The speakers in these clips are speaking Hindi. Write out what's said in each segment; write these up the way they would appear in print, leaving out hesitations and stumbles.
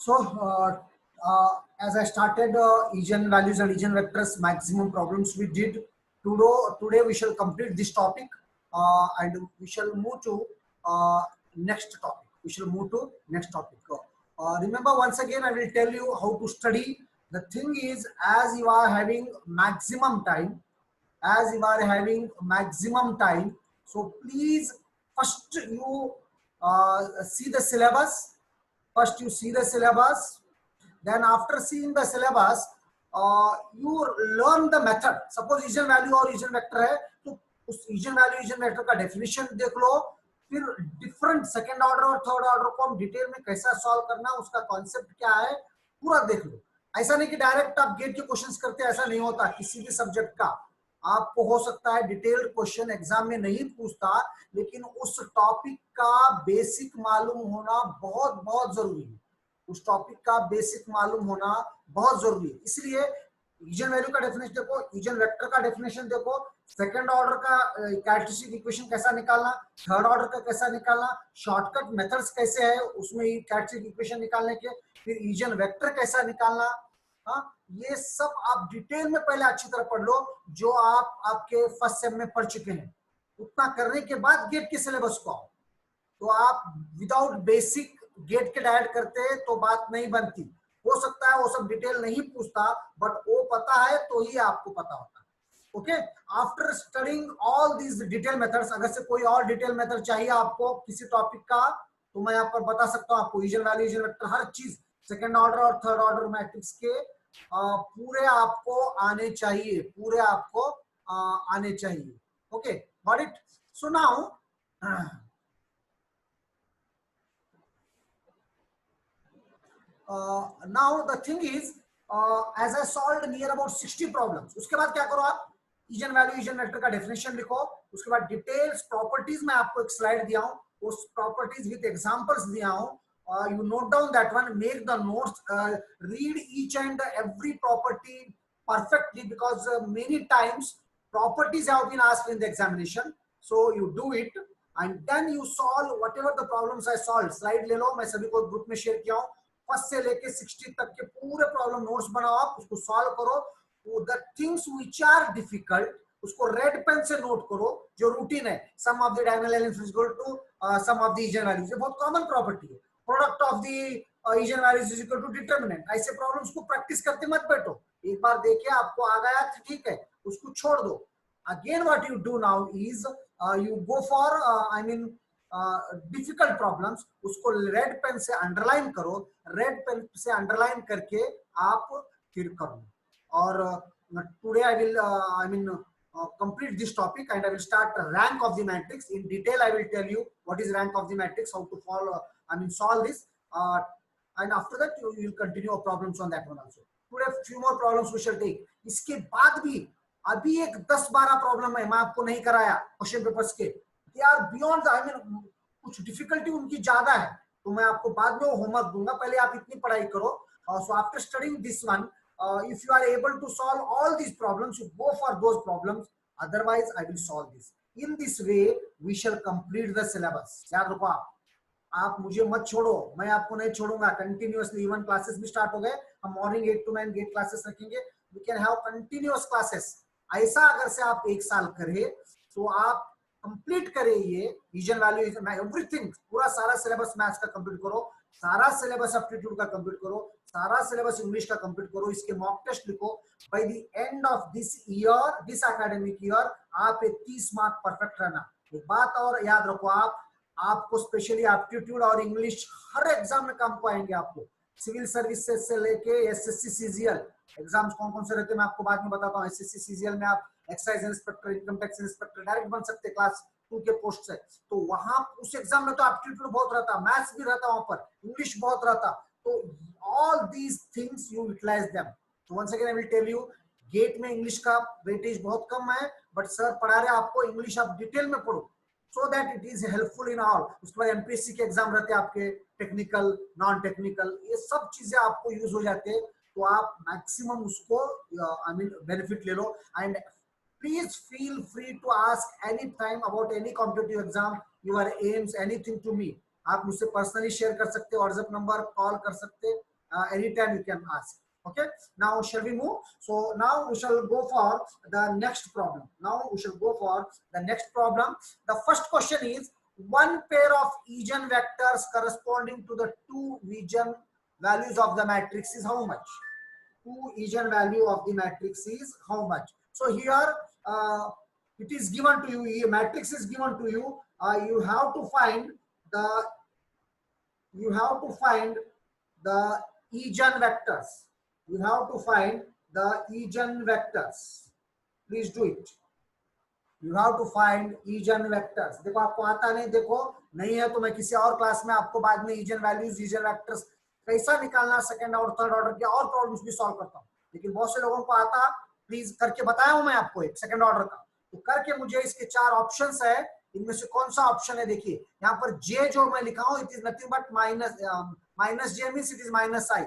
So, as I started eigenvalues and eigenvectors maximum problems we did, today we shall complete this topic and we shall move to next topic. Remember, once again, I will tell you how to study. The thing is, as you are having maximum time, so please first you see the syllabus. Then after seeing the syllabus, you learn the method. Suppose engine value और ईजन वेक्टर है, तो उस ईजन वैल्यू ईजन वेक्टर का डेफिनेशन देख लो, फिर डिफरेंट सेकंड ऑर्डर और थर्ड ऑर्डर को हम डिटेल में कैसा सॉल्व करना, उसका कॉन्सेप्ट क्या है पूरा देख लो. ऐसा नहीं कि डायरेक्ट आप गेट के क्वेश्चंस करते, ऐसा नहीं होता. किसी भी सब्जेक्ट का आपको हो सकता है डिटेल्ड क्वेश्चन एग्जाम में नहीं पूछता, लेकिन उस टॉपिक का बेसिक मालूम होना बहुत बहुत जरूरी है. उस टॉपिक का बेसिक मालूम होना बहुत जरूरी है. इसलिए ईजन वैल्यू का डेफिनेशन देखो, ईजन वेक्टर का डेफिनेशन देखो, सेकंड ऑर्डर का कैरेक्टरिस्टिक इक्वेशन कैसा निकालना, थर्ड ऑर्डर का कैसा निकालना, शॉर्टकट मेथड्स कैसे है उसमें कैरेक्टरिस्टिक इक्वेशन निकालने के, फिर ईजन वेक्टर कैसा निकालना. हाँ, ये सब आप डिटेल में पहले अच्छी तरह पढ़ लो, जो आप आपके फर्स्ट सेम में पढ़ चुके हैं. उतना करने के बाद गेट के सिलेबस को आओ. तो आप विदाउट बेसिक गेट के डायरेक्ट करते तो बात नहीं बनती. हो सकता है वो सब डिटेल नहीं पूछता, बट वो पता है तो ही आपको पता होता है. Okay, after studying all these detail methods, अगर से कोई और डिटेल मेथड चाहिए आपको किसी टॉपिक का, तो मैं यहाँ पर बता सकता हूँ आपको. ईजन वैल्यू, ईजन वेक्टर, हर चीज सेकेंड ऑर्डर और थर्ड ऑर्डर मैट्रिक्स के पूरे आपको आने चाहिए, okay, got it. So now now the thing is, as I solved near about 60 problems. उसके बाद क्या करो आप, ईजन वैल्यू ईजन वेक्टर का डेफिनेशन लिखो. उसके बाद डिटेल्स प्रॉपर्टीज में आपको एक स्लाइड दिया हूं, उस प्रॉपर्टीज विद एग्जांपल्स दिया हूं. You note down that one, make the notes, read each and every property perfectly, because many times properties have been asked in the examination. So you do it and then you solve whatever the problems I solved. Slide ले लो, मैं सभी को ग्रुप में शेयर किया हूं. फर्स्ट से लेके 60 तक के पूरे प्रॉब्लम नोट्स बनाओ, आप उसको सॉल्व करो. The things which are difficult उसको रेड पेन से नोट करो, जो रूटीन है. Sum of the diagonal elements is equal to sum of the eigen values, ये बहुत कॉमन प्रॉपर्टी है. Product of the eigen values is equal to determinant. ऐसे प्रॉब्लम्स को प्रैक्टिस करते मत बैठो. एक बार देखिए आपको आ गया तो ठीक है, उसको छोड़ दो. Again what you do now is you go for difficult problems, उसको रेड पेन से अंडरलाइन करो. रेड पेन से अंडरलाइन करके आप फिर करो. और today I will complete this topic and I will start rank of the matrix in detail. I will tell you what is rank of the matrix, how to follow, solve this, and after that you will continue problems on that one also. Today few more problems we shall take. इसके बाद भी अभी एक 10-12 प्रॉब्लम है, मैं आपको नहीं कराया क्वेश्चन पेपर्स के. They are beyond the, कुछ डिफिकल्टी उनकी ज्यादा है, तो मैं आपको बाद में होमवर्क दूंगा. पहले आप इतनी पढ़ाई करो. So after studying this one, if you are able to solve all these problems, you go for those problems. Otherwise I will solve this. In this way we shall complete the syllabus. याद रखो, आप मुझे मत छोड़ो, मैं आपको नहीं छोड़ूंगा. कंटिन्यूअसली इवन क्लासेस भी स्टार्ट हो गए. हम मॉर्निंग 8 to 9 गेट क्लासेस रखेंगे. We can have continuous classes. ऐसा अगर से आप एक साल करे तो आप कंप्लीट करे ये ईजन वैल्यू एवरीथिंग, पूरा सारा सिलेबस मैथ्स का कंप्लीट करो, सारा सिलेबस एप्टीट्यूड का कंप्लीट करो, सारा सिलेबस इंग्लिश का कंप्लीट करो. इसके मॉक टेस्ट लिखो. By the end of this year, this academic year, आप 30 मार्क परफेक्ट रहना. एक बात और याद रखो, आपको स्पेशली एप्टीट्यूड और इंग्लिश हर एग्जाम में काम को आएंगे. आपको सिविल सर्विसेज से लेके एसएससी सीजीएल एग्जाम्स कौन कौन से रहते हैं मैं आपको बाद में बताता हूँ. एसएससी सीजीएल में आप excise inspector, income tax inspector direct बन सकते क्लास 2 के पोस्ट से. तो वहां उस एग्जाम में तो एप्टीट्यूड बहुत रहता, मैथ्स भी रहता, वहां पर इंग्लिश बहुत रहता. तो all these things you utilise them. तो once again I will tell you, GATE में इंग्लिश का वेटेज बहुत कम है, बट सर पढ़ा रहे आपको इंग्लिश, आप डिटेल में पढ़ो, so that it is helpful in all. उसके बाद एमपीएससी के एग्जाम रहते हैं आपके, टेक्निकल, नॉन टेक्निकल, ये सब चीजें आपको यूज हो जाते हैं. तो आप मैक्सिमम उसको बेनिफिट ले लो. And please feel free to ask any time about any competitive exam, your AIIMS, anything to me. आप मुझसे पर्सनली शेयर कर सकते हो, व्हाट्सएप नंबर, कॉल कर सकते. anytime you can ask. Okay, now shall we move? So now we shall go for the next problem. The first question is, one pair of eigenvectors corresponding to the two eigenvalues of the matrix is how much? Two eigenvalue of the matrix is how much? So here it is given to you, a matrix is given to you. You have to find the eigenvectors. You have to find the eigenvectors. Please do it. You have to find eigenvectors. देखो आपको आता नहीं, देखो नहीं है तो मैं किसी और क्लास में आपको बाद में ईजन वैल्यूज, ईजन वेक्टर्स कैसा निकालना सेकंड और थर्ड ऑर्डर के और प्रॉब्लम्स भी सॉल्व करता हूँ, लेकिन बहुत से लोगों को आता, प्लीज करके बताया हूं मैं आपको एक सेकंड ऑर्डर का, तो करके मुझे इसके चार ऑप्शंस है, इनमें से कौन सा ऑप्शन है? देखिए यहाँ पर जे जो मैं लिखा हूं, it is nothing but minus j means it is minus i.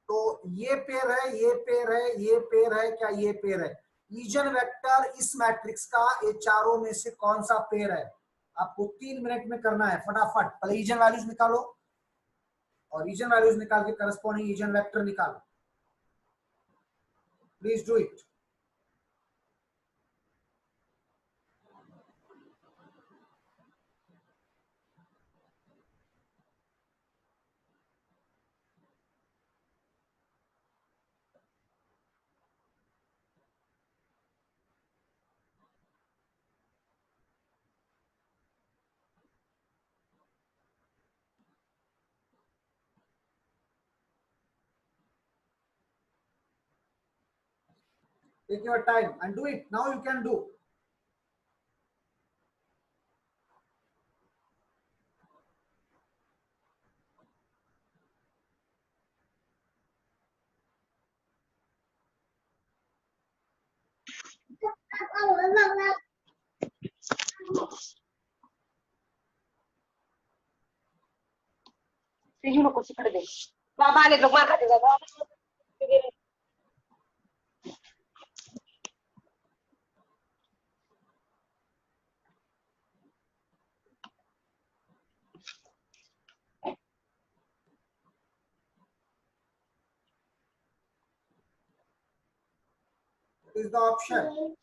तो ये पेयर है, ये पेयर है, ये पेयर है, क्या ये पेयर है? ईजन वेक्टर इस मैट्रिक्स का ये चारों में से कौन सा पेयर है? आपको 3 मिनट में करना है, फटाफट पहले ईजन वैल्यूज निकालो और ईजन वैल्यूज निकाल के करस्पॉन्डिंग ईजन वेक्टर निकालो। Please do it. Take your time and do it. Now you can do. Sige mo ko si Perde. Babalik lang mga katiga. What is the option?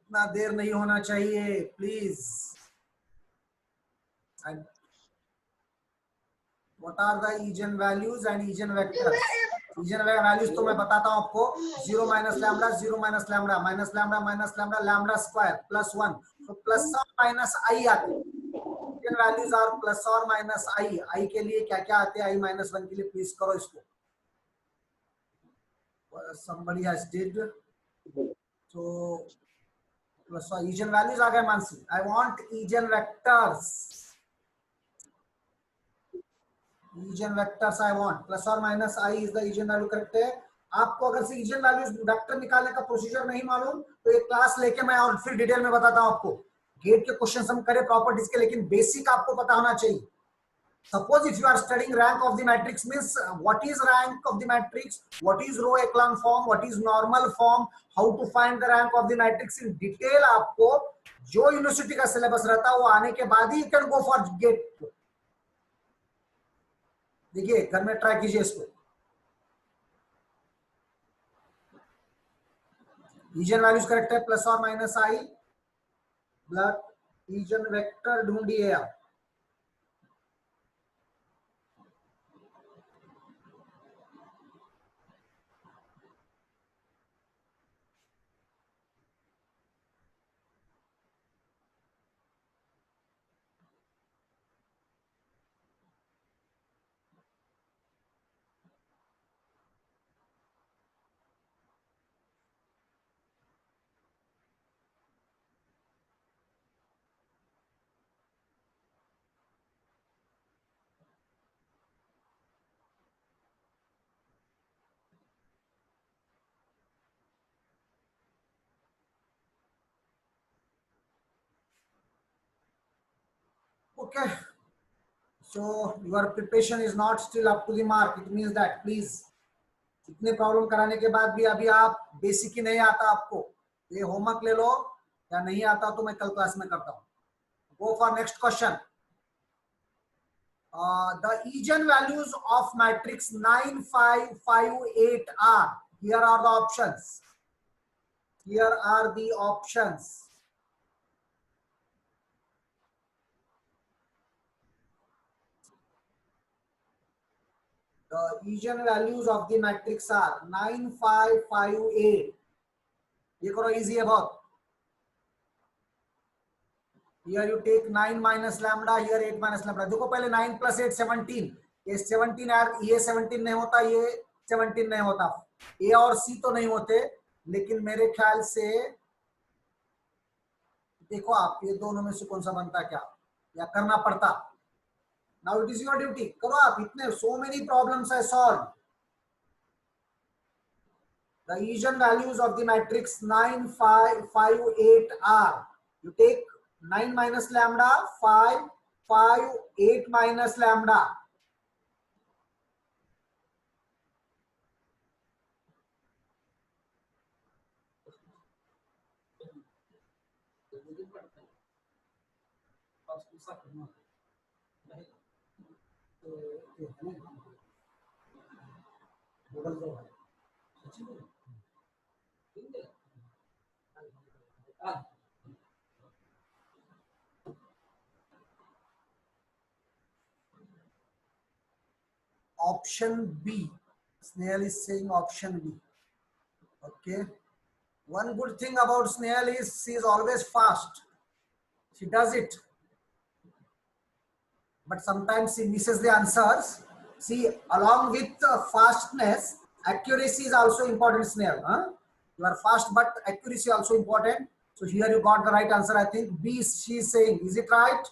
इतना देर नहीं होना चाहिए please. What are the eigenvalues and eigenvectors? eigenvalues तो मैं बताता हूँ आपको, 0 minus lambda, 0 minus lambda, minus lambda, minus lambda, lambda square plus 1, तो प्लस और माइनस आई आते हैं। eigenvalues आर प्लस और माइनस आई। आई के लिए क्या क्या आते हैं? आई माइनस 1 के लिए प्लीज करो इसको। somebody has did, so plus eigenvalues आ गए Mansi. I want eigenvectors, eigenvectors I want, plus और माइनस आई इज द eigenvalue, करेक्ट है। आपको अगर से इजन वैल्यूज वेक्टर निकालने का प्रोसीजर नहीं मालूम तो एक क्लास लेके मैं और फिर डिटेल में बताता हूं आपको। गेट के क्वेश्चन हम करें प्रॉपर्टीज के, लेकिन बेसिक आपको पता होना चाहिए। Suppose if you are studying rank of the matrix means what is rank of the matrix, what is row echelon form, what is normal form, how to find the rank of the matrix in detail, आपको जो यूनिवर्सिटी का सिलेबस रहता है वो आने के बाद ही you can go for GATE. देखिए घर में ट्राई कीजिए इसको। ईजन वैल्यूज करेक्ट है, प्लस और माइनस आई, ब्लड ईजन वेक्टर ढूंढिए आप। Okay, so your preparation is not still up to the mark. It means that please, इतने प्रॉब्लम कराने के बाद भी अभी आप बेसिक ही नहीं आता आपको, ये होमवर्क ले लो, या नहीं आता तो मैं कल क्लास में करता हूँ. Go for next question. The eigenvalues of matrix 9, 5, 5, 8 are. Here are the options. Here are the options. The eigenvalues of the matrix are 9, 5, 5, 8. ये करो, easy है बहुत. Here you take 9 minus lambda, here 8 minus lambda. देखो पहले 9 plus 8 17. ये 17 यार, ये 17 नहीं होता, ये 17 नहीं होता. A और C तो नहीं होते, लेकिन मेरे ख्याल से देखो आप ये दोनों में से कौन सा बनता क्या, या करना पड़ता. Now it is your duty. करो आप, इतने so many problems I solved. The eigenvalues of the matrix 9, 5, 5, 8 are. You take 9 minus lambda, 5, 5, 8 minus lambda. Option B. Snail is saying option B. Okay. One good thing about Snail is she is always fast. She does it. But sometimes she misses the answers. See, along with fastness, accuracy is also important, Snail. Huh? You are fast, but accuracy also important. So here you got the right answer. I think B, she is saying. Is it right?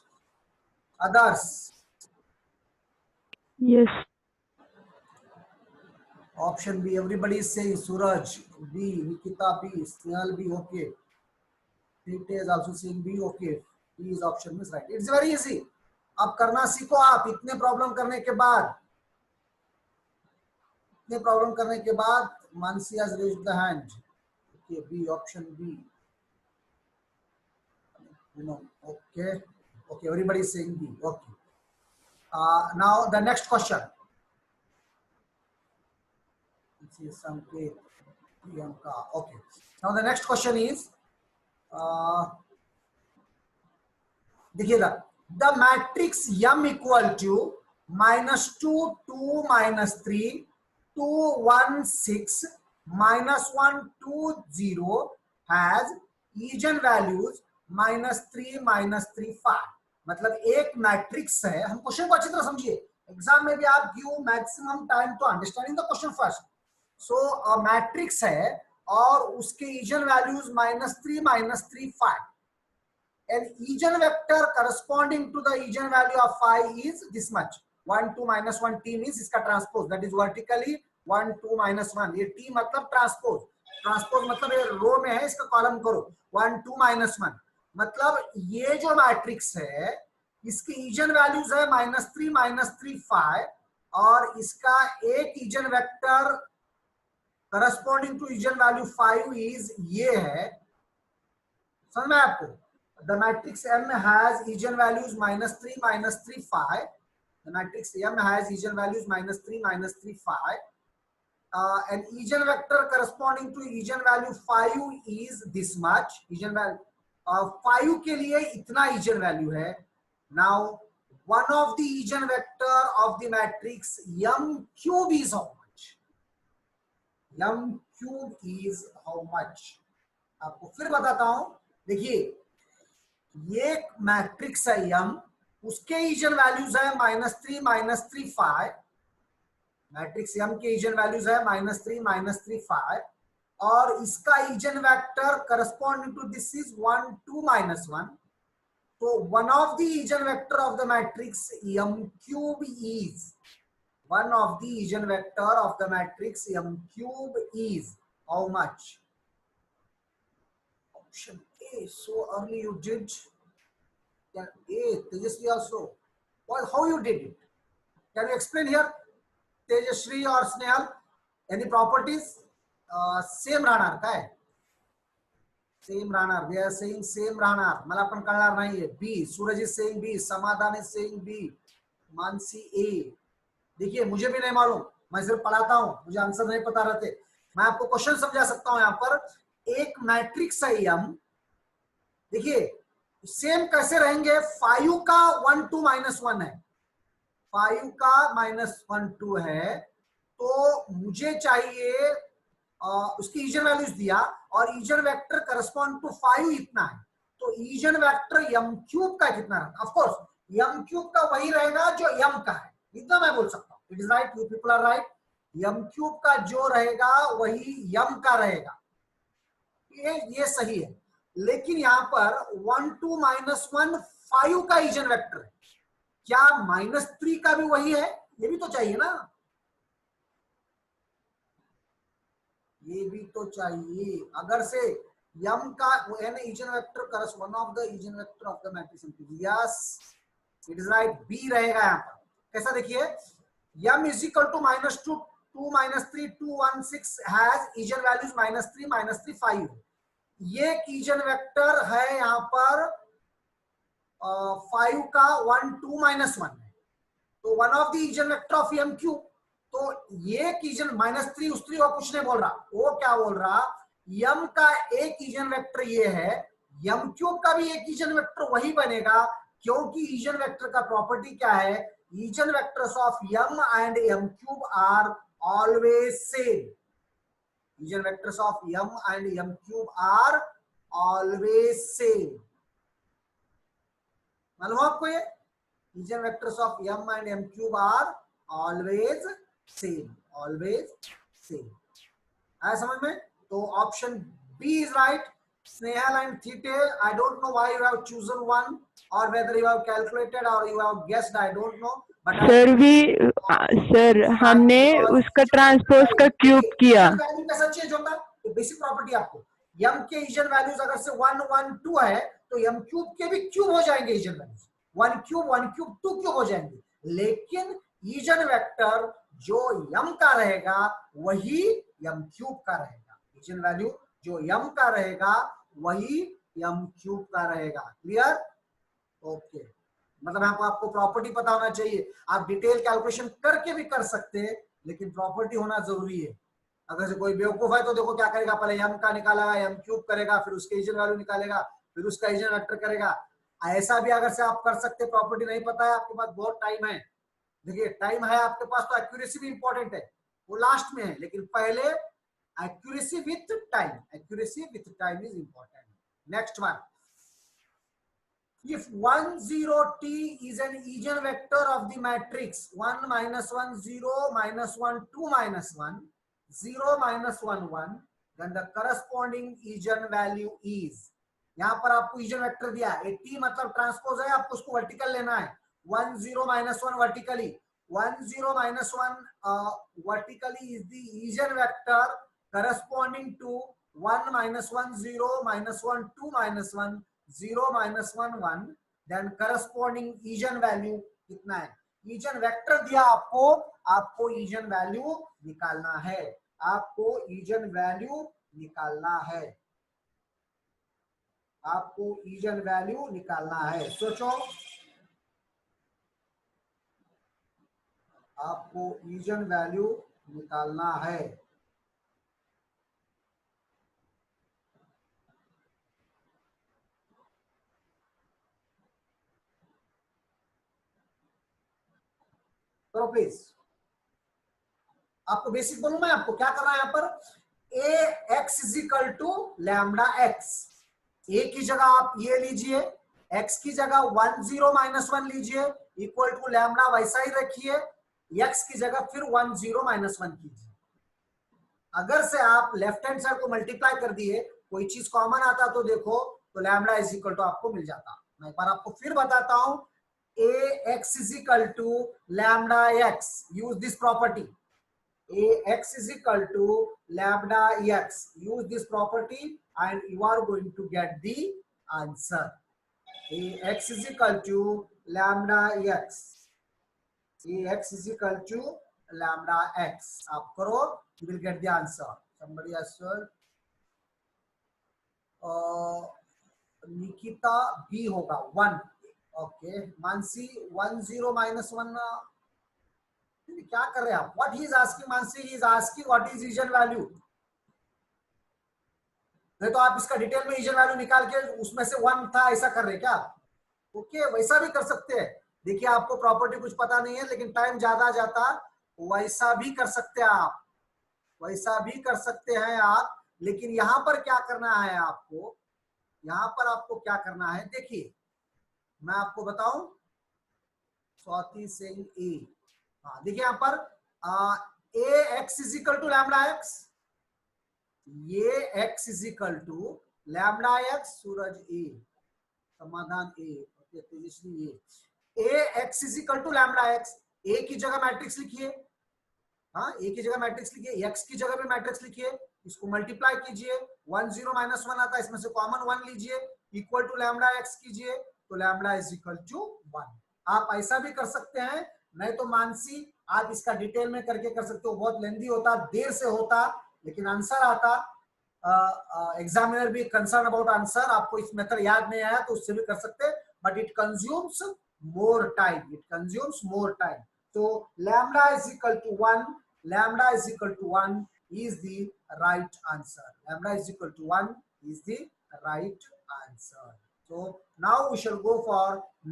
Others? Yes. Option B. Everybody is saying Suraj B, Nikita B, Snail B. Okay. Rita is also saying B. Okay. B is option is right. It's very easy. अब करना सीखो आप. इतने प्रॉब्लम करने के बाद Mansi has raised the hand. Okay, B, option B. Okay. Okay, everybody is saying B. Okay. Now the next question. This is Sanket, Priyanka. Okay. Now the next question is, देखिएगा, the matrix M equal to -2, 2, -3, 2, 1, 6, -1, 2, 0 has eigenvalues -3, -3, 5. मतलब एक मैट्रिक्स है. हम क्वेश्चन को अच्छी तरह समझिए. एग्जाम में भी आप give maximum time to understanding the question first. So matrix है और उसके eigen values -3, -3, 5. An eigenvector corresponding to the eigenvalue of 5 is this much. 1, 2, -1 t means इसका ट्रांसपोज, that is vertically 1, 2, -1. ये t मतलब ट्रांसपोज. ट्रांसपोज मतलब ये रो में है, इसका कॉलम करो. 1, 2, -1 मतलब ये जो मैट्रिक्स है इसकी ईजन वैल्यूज है -3, -3, 5 और इसका एक eigen vector corresponding to eigen value 5 is ये है. समझ में आपको? The matrix M has eigenvalues -3, -3, 5. The matrix M has eigenvalues -3, -3, 5. An eigenvector corresponding to eigenvalue 5 is this much. Eigenvalue 5 के लिए इतना eigenvalue है. Now, one of the eigenvector of the matrix M cube is how much? M cube is how much? आपको फिर बताता हूं. देखिए, ये मैट्रिक्स है M, उसके ईजन वैल्यूज है -3, -3, 5. मैट्रिक्स M के ईजन वैल्यूज है -3, -3, 5 और इसका eigen vector corresponding to this is 1, 2, -1. तो one of the eigen vector of the matrix M cube is, one of the eigen vector of the matrix M cube is how much? Option A. So early you did. Tejasvi also. Well, how you did it? Can you explain here, Tejasvi or Snehal? Any properties? Same राहणार काय? Same राहणार. They are saying same राहणार. मला पण कळणार नाहीये. B. Suraj is saying B. समाधान is saying B. Mansi A. देखिए मुझे भी नहीं मालूम, मैं सिर्फ पढ़ाता हूं, मुझे आंसर नहीं पता रहते। मैं आपको क्वेश्चन समझा सकता हूं। यहाँ पर एक मैट्रिक्स है M, देखिए सेम कैसे रहेंगे, 5 का 1 2 -1 है, 5 का -1 2 है, तो मुझे चाहिए उसकी ईजन वैल्यूज दिया और ईजन वेक्टर करस्पॉन्ड टू 5 इतना है, तो ईजन वेक्टर m क्यूब का कितना रहता है? ऑफ कोर्स m क्यूब का वही रहेगा जो m का है, इतना मैं बोल सकता हूँ। It is right, you people are right. m cube का जो रहेगा वही m का रहेगा, ये सही है। लेकिन यहाँ पर 1 2 -1 5 का ईजन वेक्टर है, क्या -3 का भी वही है? ये भी तो चाहिए ना, ये भी तो चाहिए। अगर से m का n ईजन वेक्टर करस one of the eigen vector of the matrix, yes it is right, B रहेगा यहाँ पर। कैसा देखिए, m is equal to -2 2 -3 2 1 6 has eigen values -3 -3 5। ये ईजन वेक्टर है यहाँ पर 5 का 1 2 -1 है, तो one of the eigen vector of m cube. तो ये ईजन -3 उस 3 और कुछ नहीं बोल रहा, वो क्या बोल रहा, m का एक ईजन वेक्टर ये है, m क्यूब का भी एक ईजन वेक्टर वही बनेगा, क्योंकि ईजन वेक्टर का प्रॉपर्टी क्या है, eigen vectors of m and m cube are always same. Eigen vectors of m and m cube are always same। मालूम आपको ये, engine vectors of m and m cube are always same, always same। आया समझ में? तो option B is right. Snehal and Thite, I don't know why you have chosen one or whether you have calculated or you have guessed, I don't know। Sir हमने उसका ट्रांसपोज का क्यूब किया। वैल्यू कैसा चेंज होगा, बेसिक प्रॉपर्टी आपको, m के ईजन वैल्यूज अगर से 1 1 2 है तो m क्यूब के भी क्यूब हो जाएंगे ईजन वैल्यूज, 1 क्यूब 2 क्यूब हो जाएंगे, लेकिन ईजन वेक्टर जो m का रहेगा वही m क्यूब का रहेगा, ईजन वैल्यू जो m का रहेगा वही m क्यूब का रहेगा। क्लियर? ओके, मतलब आपको प्रॉपर्टी पता होना चाहिए। आप डिटेल कैलकुलेशन करके भी कर सकते हैं, लेकिन प्रॉपर्टी होना जरूरी है। अगर से कोई बेवकूफ है तो देखो क्या करेगा, पहले m का निकालेगा, m क्यूब करेगा, फिर उसके ईजन वैल्यू निकालेगा, फिर उसका ईजन वेक्टर करेगा। ऐसा भी अगर से आप कर सकते, प्रॉपर्टी नहीं पता है, आपके पास बहुत टाइम है। देखिए टाइम है आपके पास, तो एक्यूरेसी भी इंपॉर्टेंट है, वो लास्ट में है, लेकिन पहले accuracy with time, accuracy with time is important. Next one, if 1 0 t is an eigen vector of the matrix 1 -1 0 -1 2 -1 0 -1 1, then the corresponding eigen value is, यहां पर आपको ईजन वेक्टर दिया है, t मतलब ट्रांसपोज है, आपको उसको वर्टिकल लेना है। 1 0 -1 vertically, 1 0 -1 vertically is the eigen vector corresponding to 1 -1 0 -1 2 -1 0 -1 1, then corresponding engine value कितना है, ईजन वेक्टर दिया आपको, आपको ईजन वैल्यू निकालना है, आपको ईजन वैल्यू निकालना है, आपको ईजन वैल्यू निकालना है। सोचो, आपको ईजन वैल्यू निकालना है। करो प्लीज, आपको बेसिक बोलूं मैं, आपको क्या करना है यहाँ पर, a x is equal to lambda x, a की जगह आप ये लीजिए, x की जगह 1 0 -1 लीजिए, इक्वल टू लैम्डा वैसा ही रखिए, x की जगह फिर 1 0 -1 कीजिए। अगर से आप लेफ्ट हैंड साइड को मल्टीप्लाई कर दिए, कोई चीज कॉमन आता तो देखो, तो लैम्डा इज इक्वल टू आपको मिल जाता। मैं एक बार आपको फिर बताता हूं, ax is equal to lambda x, use this property, ax is equal to lambda x, use this property and you are going to get the answer। Ax is equal to lambda x. Ax is equal to lambda x. आप करो, you will get the answer. Somebody answer. Nikita B होगा 1. Okay Mansi 10 minus 1. क्या कर रहे हैं आप? What he is asking Mansi, he is asking what is engine value. नहीं तो आप इसका डिटेल में ईजन वैल्यू निकाल के उसमें से 1 था ऐसा कर रहे क्या? ओके वैसा भी कर सकते हैं. देखिए आपको प्रॉपर्टी कुछ पता नहीं है लेकिन टाइम ज्यादा जाता, वैसा भी कर सकते हैं आप, वैसा भी कर सकते हैं आप. लेकिन यहां पर क्या करना है आपको, यहां पर आपको क्या करना है देखिए मैं आपको बताऊं. स्वाति सिंह ए, हाँ देखिए यहां पर A x is equal to lambda x, ये x is equal to lambda x. Suraj A, Samadhan A, Tejasvi A x is equal to lambda x. A की जगह मैट्रिक्स लिखिए, हाँ ए की जगह मैट्रिक्स लिखिए, एक्स की जगह भी मैट्रिक्स लिखिए, इसको मल्टीप्लाई कीजिए, 1 0 minus 1 आता है, इसमें से कॉमन 1 लीजिए, इक्वल टू लैम्डा एक्स कीजिए, तो लैम्डा इज इक्वल टू 1. आप ऐसा भी कर सकते हैं, नहीं तो मानसी आप इसका डिटेल में करके कर सकते हो, बहुत लेंदी होता, देर से होता लेकिन आंसर आता. एग्जामिनर भी कंसर्न अबाउट आंसर, आपको इस मेथड याद नहीं आया तो उससे भी कर सकते, but it consumes more time, it consumes more time. तो lambda is equal to 1, lambda is equal to 1 is the right answer. Lambda is equal to 1 is the right answer. So now we shall go for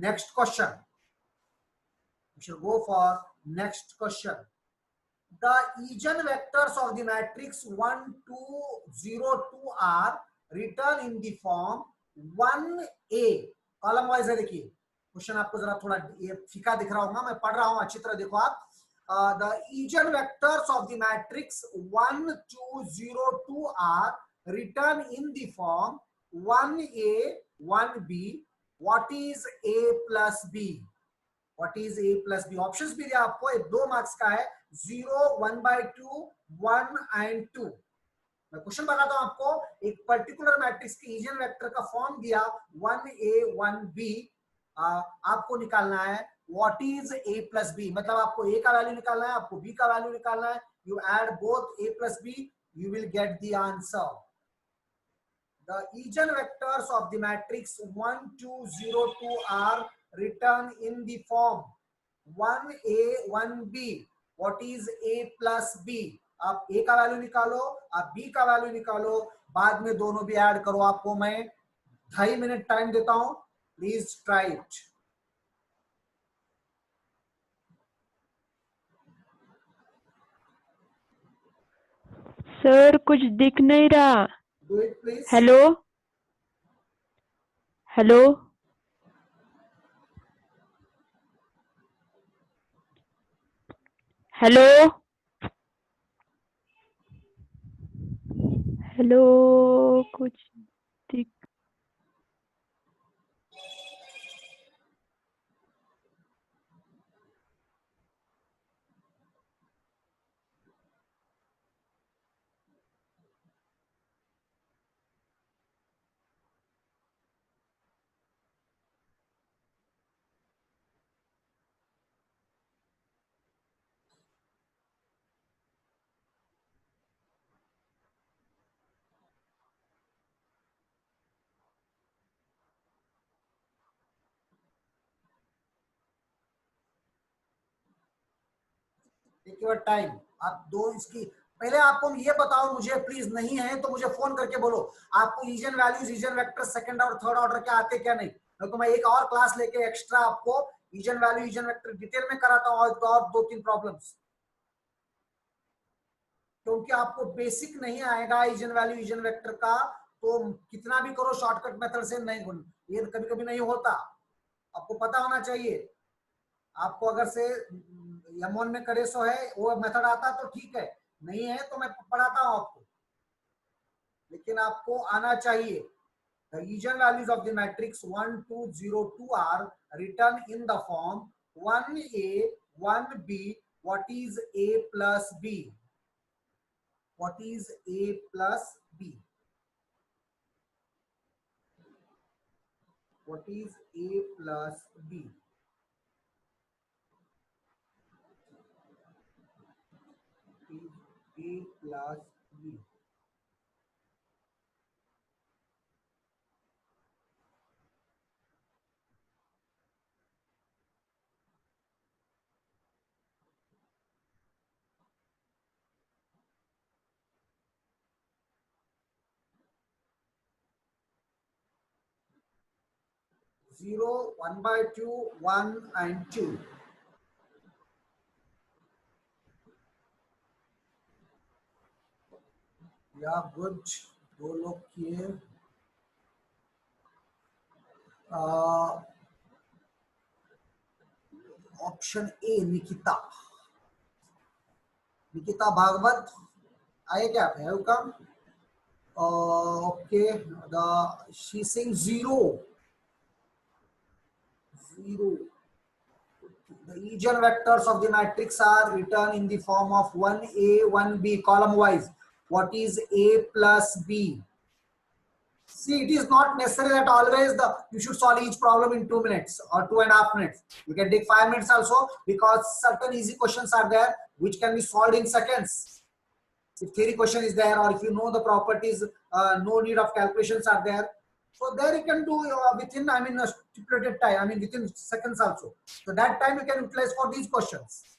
next question. We shall go for next question. The eigenvectors of the matrix 1 2 0 2 are written in the form 1a. Column wise है देखिए क्वेश्चन, आपको जरा थोड़ा ये फीका दिख रहा होगा, मैं पढ़ रहा हूं, अच्छी तरह देखो आप. The eigenvectors of the matrix 1 2 0 2 are written in the form 1a 1b. What is a plus b? What is a plus b? Options भी दिया आपको, 2 मार्क्स का है, 0 1/2 1 and 2. मैं क्वेश्चन बताता हूं आपको. एक पर्टिकुलर मैट्रिक्स के इजन वेक्टर का फॉर्म दिया 1a 1b, आपको निकालना है what is a plus b. मतलब आपको a का वैल्यू निकालना है, आपको b का वैल्यू निकालना है. You add both a plus b, you will get the answer. The eigenvectors of the matrix 1 2 0 2 are written in the form 1a 1b. What is a plus b? आप a का वैल्यू निकालो, आप b का वैल्यू निकालो, बाद में दोनों भी ऐड करो. आपको मैं 2.5 मिनट टाइम देता हूं, प्लीज ट्राई इट. सर कुछ दिख नहीं रहा. Do it please. Hello hello hello hello कुछ दिख. Take your time. आप दो इसकी पहले आपको ये बताओ मुझे प्लीज, नहीं है तो मुझे फोन करके बोलो आपको engine values engine vector second और थर्ड ऑर्डर के आते क्या नहीं, तो मैं एक और क्लास लेके एक्स्ट्रा आपको engine value engine vector detail में कराता हूँ और 2-3 प्रॉब्लम्स, क्योंकि आपको बेसिक नहीं आएगा ईजन वैल्यू ईजन वेक्टर का, तो कितना भी करो शॉर्टकट मेथड से नहीं, ये कभी कभी नहीं होता, आपको पता होना चाहिए. आपको अगर से M1 में करे सो है वो मेथड आता तो ठीक है, नहीं है तो मैं पढ़ाता हूं आपको, लेकिन आपको आना चाहिए. The eigenvalues of the matrix 1 2 0 2 are written in the form 1a 1b. What is a plus b? What is a plus b? what is A plus B? Is A plus B. Zero, 1/2, 1 and 2. Yeah, good. दो लोग किए. Option A Nikita. निकिता भागवत आए क्या? है कम? Okay, she's saying 0. The eigenvectors of the matrix are written in the form of 1a, 1b, column wise. What is a plus b? See, it is not necessary that always you should solve each problem in 2 minutes or 2.5 minutes. You can take 5 minutes also, because certain easy questions are there which can be solved in seconds. If theory question is there, or if you know the properties, no need of calculations are there. So there you can do within, a stipulated time, within seconds also. So that time you can utilize for these questions.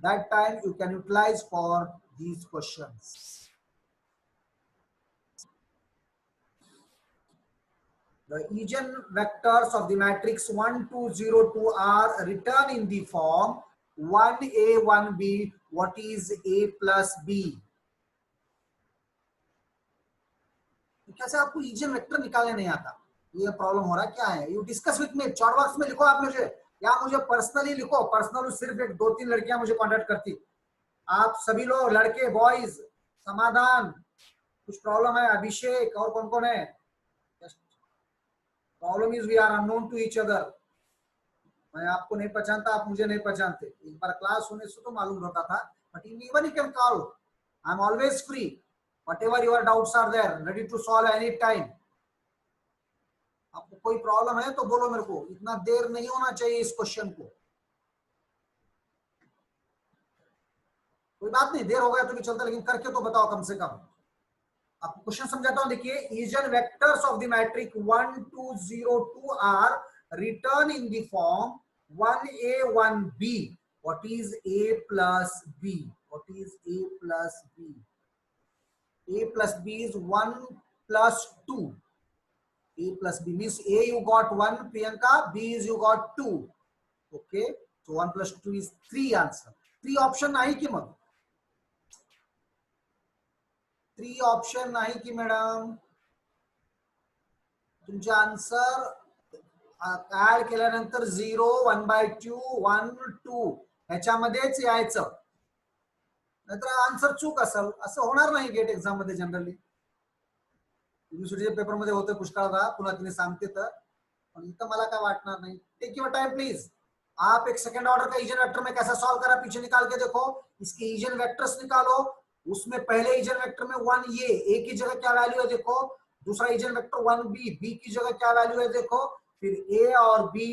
That time you can utilize for these questions. The eigenvectors of the matrix 1, 2, 0, 2 are written in the form 1a, 1b. What is a plus b? कैसे आपको ईजन वेक्टर निकालने नहीं आता? ये प्रॉब्लम हो रहा है, क्या है? You discuss with me, chat box में लिखो आप मुझे, या मुझे पर्सनली लिखो. पर्सनल सिर्फ 1-2-3 लड़कियां मुझे कांटेक्ट करती. आप सभी लोग लड़के, बॉयज, समाधान, कुछ प्रॉब्लम है? अभिषेक और कौन कौन है? Problem is we are unknown to each other. मैं आपको नहीं पहचानता, आप मुझे नहीं पहचानते. एक बार क्लास होने से तो मालूम होता था, but even you can call. I am always free. Whatever your doubts are there, ready to solve any time. आपको कोई प्रॉब्लम है तो बोलो मेरे को. इतना देर नहीं होना चाहिए इस क्वेश्चन को. कोई बात नहीं, देर हो गया तो भी चलता, लेकिन करके तो बताओ कम से कम. आपको क्वेश्चन समझाता हूं. देखिए, eigen vectors of the matrix 1, 2, 0, 2 are return in the form 1a, 1b. What is a plus b? What is a plus b? A plus b is 1 plus 2. A plus b means A you got 1, Priyanka, B is you got 2. Okay, so 1 plus 2 is 3 answer. 3 option नाही की मग? 3 option नाही की मॅडम? तुमचे आन्सर ऍड केल्यानंतर 0, 1/2, 1, 2 ह्याच्यामध्येच यायचं. नाहीतर आन्सर चूक असेल. असं होणार नाही गेट एक्झाम मध्ये जनरली. युनिव्हर्सिटीच्या पेपर मध्ये होतं पुष्कळदा, पुन्हा तिने सांगते तर. पण इथं मला काय वाटणार नाही. Take your time please. आप एक सेकंड ऑर्डर का ईजन वेक्टर में कैसा सॉल्व करा, पीछे निकाल के देखो. इसके ईजन वेक्टर्स निकालो. उसमें पहले ईजन वेक्टर में 1 ए की जगह क्या वैल्यू है देखो. दूसरा ईजन वेक्टर 1b, बी की जगह क्या वैल्यू है देखो. फिर ए और बी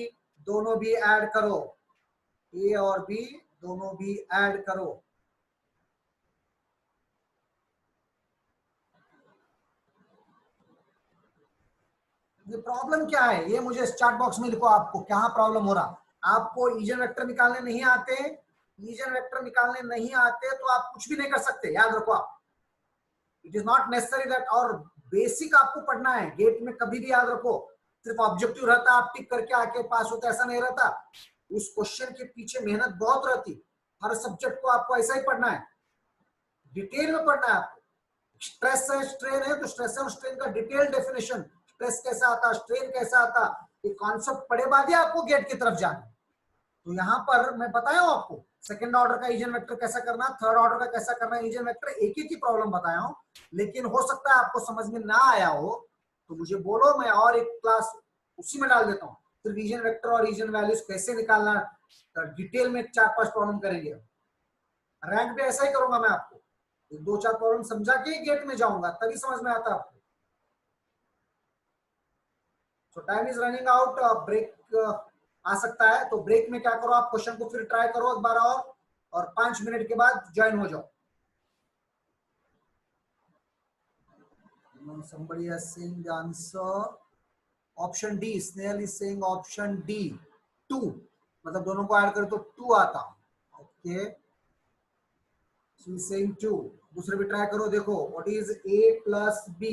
दोनों भी ऐड करो. ए और बी दोनों भी ऐड करो. ये प्रॉब्लम क्या है ये मुझे चैट बॉक्स में लिखो. आपको क्या प्रॉब्लम हो रहा? आपको ईजन वेक्टर निकालने नहीं आते. ईजन वेक्टर निकालने नहीं आते तो आप कुछ भी नहीं कर सकते. याद रखो आप. It is not necessary that. और बेसिक आपको पढ़ना है. गेट में कभी भी याद रखो, सिर्फ ऑब्जेक्टिव रहता, आप टिक करके आके पास होता, ऐसा नहीं रहता. उस क्वेश्चन के पीछे मेहनत बहुत रहती. हर सब्जेक्ट को आपको ऐसा ही पढ़ना है, डिटेल में पढ़ना है आपको. स्ट्रेस है, स्ट्रेन है, तो स्ट्रेस और स्ट्रेन का डिटेल डेफिनेशन, स्ट्रेस कैसा आता, स्ट्रेन कैसा आता, ये कॉन्सेप्ट पढ़े बाद ही आपको गेट की तरफ जाना. तो यहाँ पर मैं बताया हूं आपको सेकंड ऑर्डर का ईजन वेक्टर कैसा करना, थर्ड ऑर्डर का कैसा करना. ईजन वेक्टर एक ही प्रॉब्लम बताया हूं, लेकिन हो सकता है आपको समझ में ना आया हो तो मुझे बोलो, मैं और एक क्लास उसी में डाल देता हूँ. फिर ईजन वेक्टर और ईजन वैल्यूज कैसे निकालना डिटेल में 4-5 प्रॉब्लम करेंगे. रैंक पे ऐसा ही करूंगा मैं आपको. 2-4 प्रॉब्लम समझा के गेट में जाऊंगा, तभी समझ में आता आपको. So time is running out, break आ सकता है, तो ब्रेक में क्या करो आप क्वेश्चन को फिर ट्राई करो एक बार और 5 मिनट के बाद ज्वाइन हो जाओ। Somebody is saying the answer option D. Snail is saying option D 2, मतलब दोनों को ऐड करें तो 2 आता। Okay, so he's saying 2। दूसरे भी ट्राई करो, देखो what is A plus B।